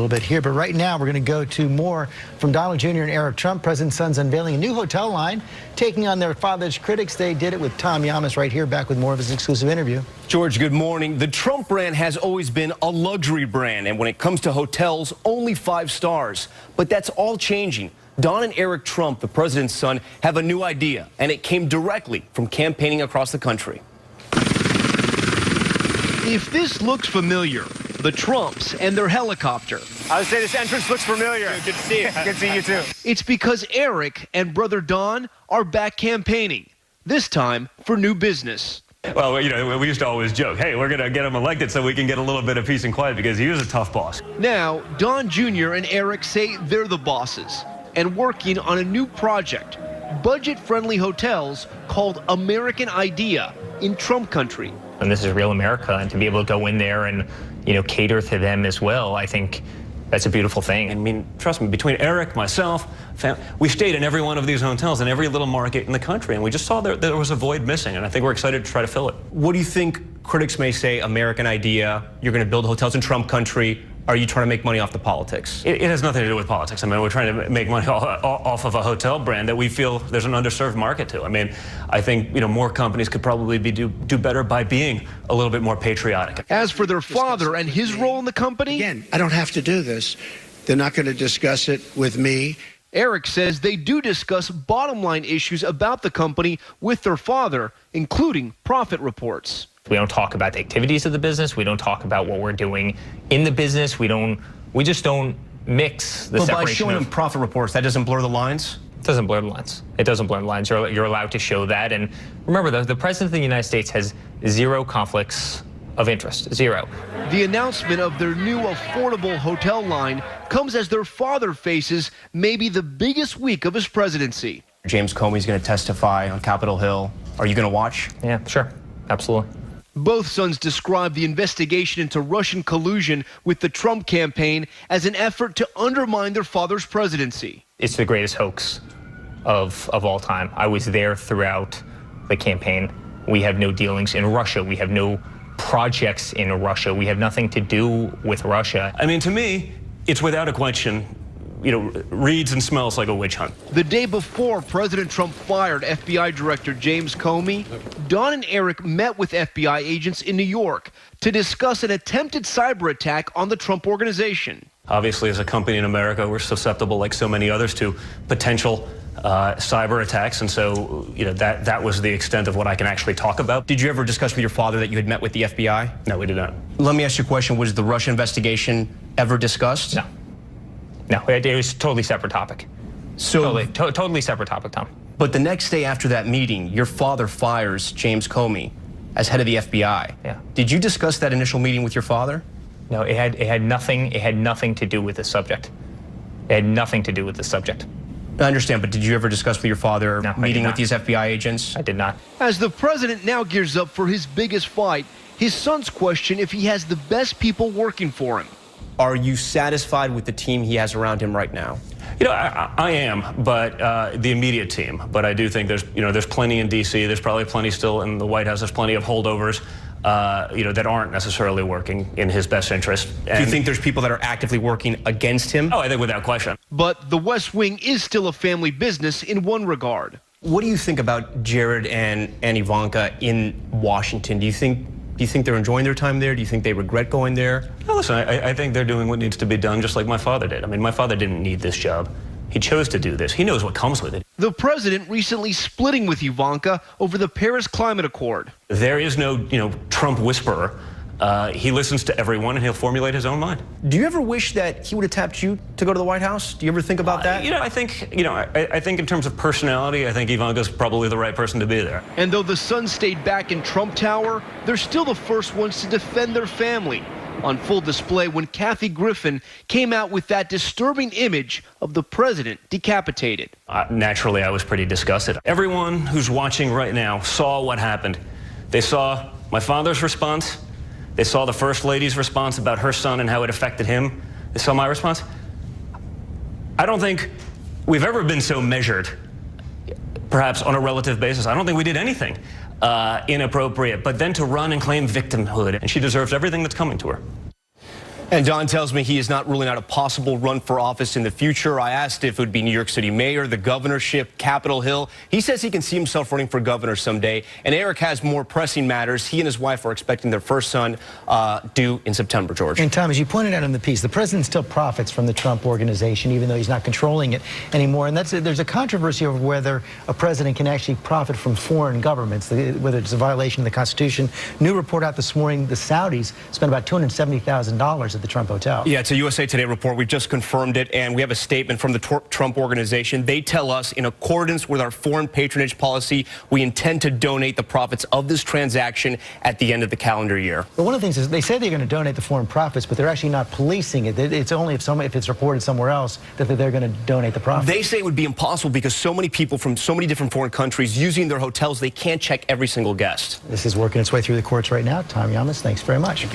little bit here, but right now we're going to go to more from Donald Jr. and Eric Trump. President's sons unveiling a new hotel line, taking on their father's critics. They did it with Tom Yamas right here, back with more of his exclusive interview. George, good morning. The Trump brand has always been a luxury brand, and when it comes to hotels, only 5 stars. But that's all changing. Don and Eric Trump, the president's son, have a new idea, and it came directly from campaigning across the country. If this looks familiar, the Trumps and their helicopter. I would say this entrance looks familiar. Good to see you. Good to see you too. It's because Eric and brother Don are back campaigning, this time for new business. Well, you know, we used to always joke, hey, we're going to get him elected so we can get a little bit of peace and quiet because he was a tough boss. Now, Don Jr. and Eric say they're the bosses and working on a new project, budget-friendly hotels called American Idea in Trump country. And this is real America, and to be able to go in there and, you know, cater to them as well, I think that's a beautiful thing. I mean, trust me, between Eric, myself, we stayed in every one of these hotels in every little market in the country, and we just saw there was a void missing, and I think we're excited to try to fill it. What do you think critics may say, American Idea, you're going to build hotels in Trump country? Are you trying to make money off the politics? It has nothing to do with politics. I mean, we're trying to make money off of a hotel brand that we feel there's an underserved market to. I mean, I think, you know, more companies could probably do better by being a little bit more patriotic. As for their father and his role in the company, again, I don't have to do this. They're not going to discuss it with me. Eric says they do discuss bottom line issues about the company with their father, including profit reports. We don't talk about the activities of the business. We don't talk about what we're doing in the business. We just don't mix the separation. But by showing them profit reports, that doesn't blur the lines? It doesn't blur the lines. It doesn't blur the lines. You're allowed to show that. And remember, the president of the United States has 0 conflicts of interest, 0. The announcement of their new affordable hotel line comes as their father faces maybe the biggest week of his presidency. James Comey's going to testify on Capitol Hill. Are you going to watch? Yeah, sure. Absolutely. Both sons described the investigation into Russian collusion with the Trump campaign as an effort to undermine their father's presidency. It's the greatest hoax of all time. I was there throughout the campaign. We have no dealings in Russia. We have no projects in Russia. We have nothing to do with Russia. I mean, to me, it's without a question, you know, reads and smells like a witch hunt. The day before President Trump fired FBI Director James Comey, Don and Eric met with FBI agents in New York to discuss an attempted cyber attack on the Trump organization. Obviously, as a company in America, we're susceptible, like so many others, to potential cyber attacks, and so, you know, that was the extent of what I can actually talk about. Did you ever discuss with your father that you had met with the FBI? No, we did not. Let me ask you a question. Was the Russia investigation ever discussed? No. No, it was a totally separate topic. So, totally separate topic, Tom. But the next day after that meeting, your father fires James Comey as head of the FBI. Yeah. Did you discuss that initial meeting with your father? No, it had nothing to do with the subject. It had nothing to do with the subject. I understand, but did you ever discuss with your father meeting with these FBI agents? I did not. As the president now gears up for his biggest fight, his sons question if he has the best people working for him. Are you satisfied with the team he has around him right now? You know, I am, but the immediate team. But I do think there's plenty in D.C. There's probably plenty still in the White House. There's plenty of holdovers, you know, that aren't necessarily working in his best interest. Do you think there's people that are actively working against him? Oh, I think without question. But the West Wing is still a family business in one regard. What do you think about Jared and Ivanka in Washington? Do you think they're enjoying their time there? Do you think they regret going there? No, listen, I think they're doing what needs to be done, just like my father did. I mean, my father didn't need this job. He chose to do this. He knows what comes with it. The president recently splitting with Ivanka over the Paris Climate Accord. There is no, you know, Trump whisperer. He listens to everyone, and he'll formulate his own mind. Do you ever wish that he would have tapped you to go to the White House? Do you ever think about that? You know, I think in terms of personality, I think Ivanka's probably the right person to be there. And though the sons stayed back in Trump Tower, they're still the first ones to defend their family. On full display when Kathy Griffin came out with that disturbing image of the president decapitated. Naturally, I was pretty disgusted. Everyone who's watching right now saw what happened. They saw my father's response. They saw the First Lady's response about her son and how it affected him. They saw my response. I don't think we've ever been so measured, perhaps on a relative basis. I don't think we did anything inappropriate, but then to run and claim victimhood, and she deserves everything that's coming to her. And Don tells me he is not ruling out a possible run for office in the future. I asked if it would be New York City mayor, the governorship, Capitol Hill. He says he can see himself running for governor someday. And Eric has more pressing matters. He and his wife are expecting their first son due in September, George. And Tom, as you pointed out in the piece, the president still profits from the Trump organization, even though he's not controlling it anymore. And there's a controversy over whether a president can actually profit from foreign governments, whether it's a violation of the Constitution. New report out this morning, the Saudis spent about $270,000 at the Trump Hotel. Yeah, it's a USA Today report. We've just confirmed it, and we have a statement from the Trump organization. They tell us, in accordance with our foreign patronage policy, we intend to donate the profits of this transaction at the end of the calendar year. But one of the things is they say they're going to donate the foreign profits, but they're actually not policing it. It's only if it's reported somewhere else that they're going to donate the profits. They say it would be impossible because so many people from so many different foreign countries using their hotels, they can't check every single guest. This is working its way through the courts right now. Tom Llamas, thanks very much.